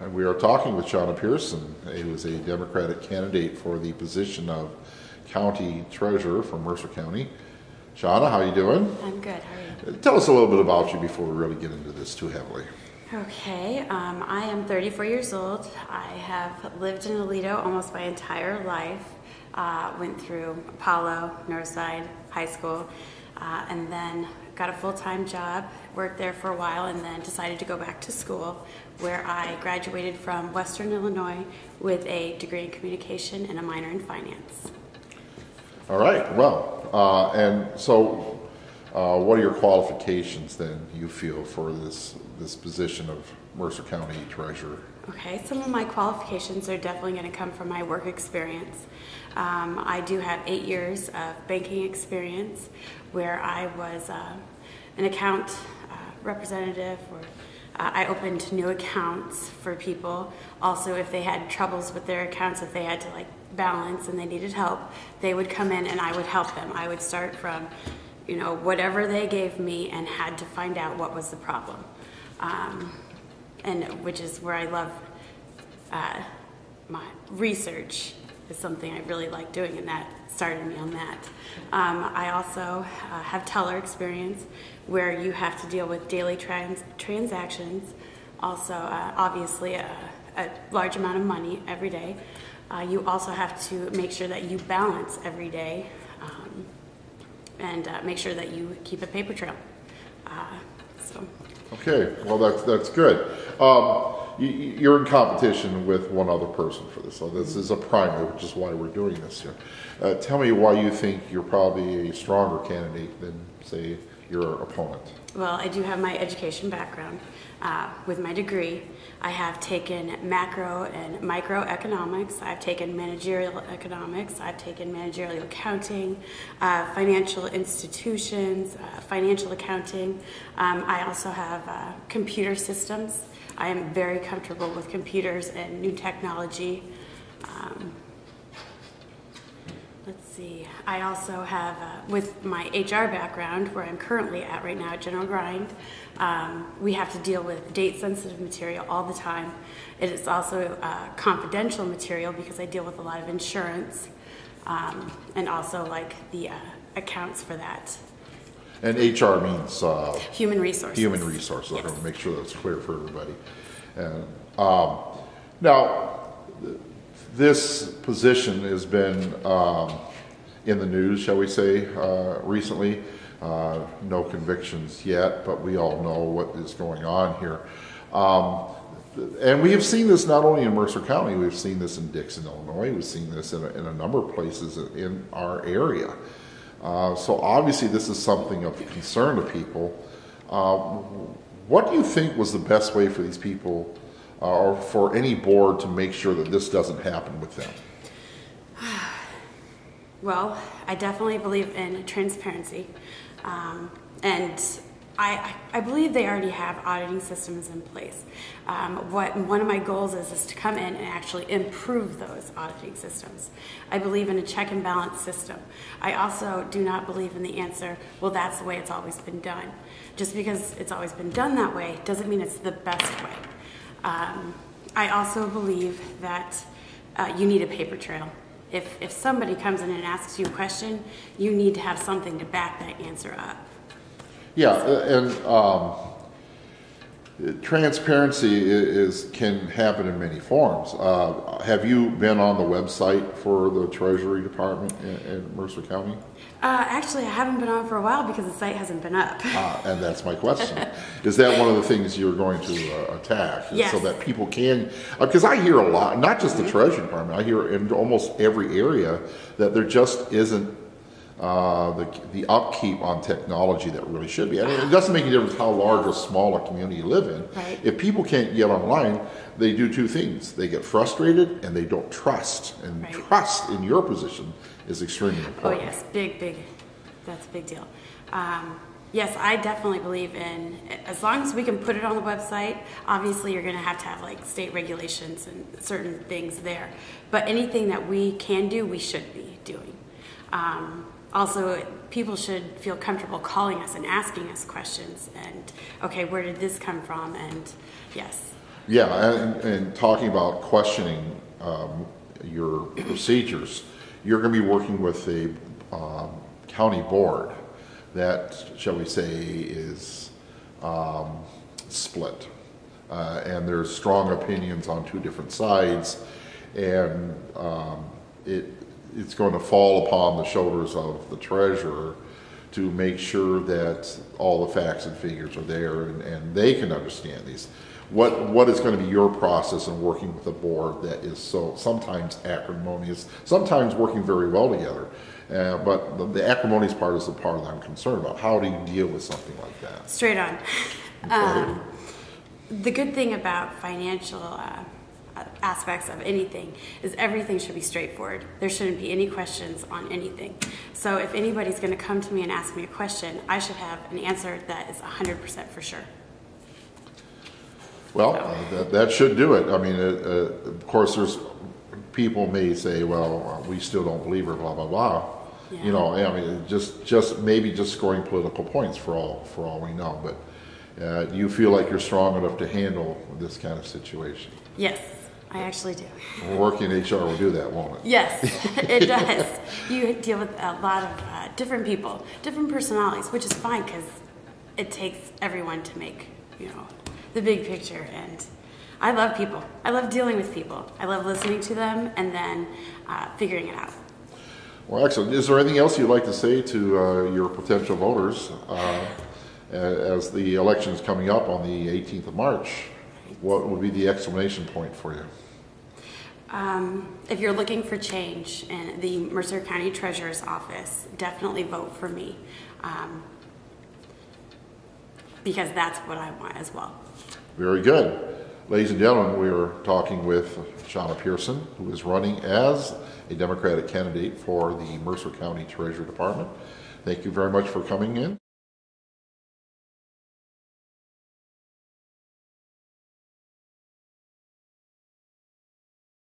And we are talking with Shawna Pearson, who is a Democratic candidate for the position of County Treasurer for Mercer County. Shawna, how are you doing? I'm good. How are you? Tell us a little bit about you before we really get into this too heavily. Okay, I am 34 years old. I have lived in Aledo almost my entire life. Went through Apollo, Northside, high school, and then got a full-time job, worked there for a while, and then decided to go back to school, where I graduated from Western Illinois with a degree in communication and a minor in finance. All right, well, and so what are your qualifications then you feel for this position of Mercer County Treasurer? Okay, some of my qualifications are definitely going to come from my work experience. I do have 8 years of banking experience where I was an account representative, or I opened new accounts for people. Also, if they had troubles with their accounts, if they had to balance and they needed help, they would come in and I would help them. I would start from, whatever they gave me and had to find out what was the problem. And which is where I love my research is something I really like doing, and that started me on that. I also have teller experience where you have to deal with daily transactions, also obviously a large amount of money every day. You also have to make sure that you balance every day and make sure that you keep a paper trail. Okay, well that's good. You're in competition with one other person for this, so this is a primary, which is why we're doing this here. Tell me why you think you're probably a stronger candidate than, say, your opponent. Well, I do have my education background. With my degree, I have taken macro and microeconomics, I've taken managerial economics, I've taken managerial accounting, financial institutions, financial accounting. I also have computer systems. I am very comfortable with computers and new technology. Let's see, I also have, with my HR background, where I'm currently at right now at General Grind, we have to deal with date-sensitive material all the time. It is also confidential material because I deal with a lot of insurance and also the accounts for that. And HR means? Human resources. Human resources. Yes. I want to make sure that's clear for everybody. And, now, this position has been in the news, shall we say, recently. No convictions yet, but we all know what is going on here. And we have seen this not only in Mercer County, we've seen this in Dixon, Illinois, we've seen this in a number of places in our area. So obviously this is something of concern to people. What do you think was the best way for these people or for any board to make sure that this doesn't happen with them? Well, I definitely believe in transparency, and I believe they already have auditing systems in place. One of my goals is to come in and actually improve those auditing systems. I believe in a check and balance system. I also do not believe in the answer, well, that's the way it's always been done. Just because it's always been done that way doesn't mean it's the best way. I also believe that you need a paper trail. If somebody comes in and asks you a question, you need to have something to back that answer up. Yeah, and transparency can happen in many forms. Have you been on the website for the Treasury Department in Mercer County? Actually, I haven't been on for a while because the site hasn't been up. And that's my question. Is that one of the things you're going to attack? Yes. So that people can, because I hear a lot, not just the Treasury Department, I hear in almost every area that there just isn't the upkeep on technology that really should be. I mean, it doesn't make any difference how large or small a community you live in. Right. If people can't get online, they do two things. They get frustrated and they don't trust. And right. Trust in your position is extremely important. Oh yes, big, that's a big deal. Yes, I definitely believe in, as long as we can put it on the website, obviously you're going to have state regulations and certain things there. But anything that we can do, we should be doing. Also, people should feel comfortable calling us and asking us questions and, okay, where did this come from? And yes. Yeah, and talking about questioning your procedures, you're going to be working with a county board that, shall we say, is split. And there's strong opinions on two different sides, and it's going to fall upon the shoulders of the treasurer to make sure that all the facts and figures are there and they can understand these. What is going to be your process in working with a board that is so sometimes acrimonious, sometimes working very well together, but the acrimonious part is the part that I'm concerned about. How do you deal with something like that? Straight on. Okay. The good thing about financial aspects of anything is everything should be straightforward. There shouldn't be any questions on anything. So if anybody's going to come to me and ask me a question, I should have an answer that is 100% for sure. Well, that should do it. I mean, of course, there's people may say, well, we still don't believe her, blah, blah, blah. Yeah. You know, I mean, just maybe just scoring political points for all we know. But do you feel like you're strong enough to handle this kind of situation? Yes, I actually do. Working in HR will do that, won't it? Yes, it does. You deal with a lot of different people, different personalities, which is fine because it takes everyone to make, the big picture. And I love people. I love dealing with people. I love listening to them and then figuring it out. Well, excellent. Is there anything else you'd like to say to your potential voters as the election is coming up on the 18th of March? What would be the exclamation point for you? If you're looking for change in the Mercer County Treasurer's Office, definitely vote for me because that's what I want as well. Very good. Ladies and gentlemen, we are talking with Shawna Pearson, who is running as a Democratic candidate for the Mercer County Treasurer Department. Thank you very much for coming in.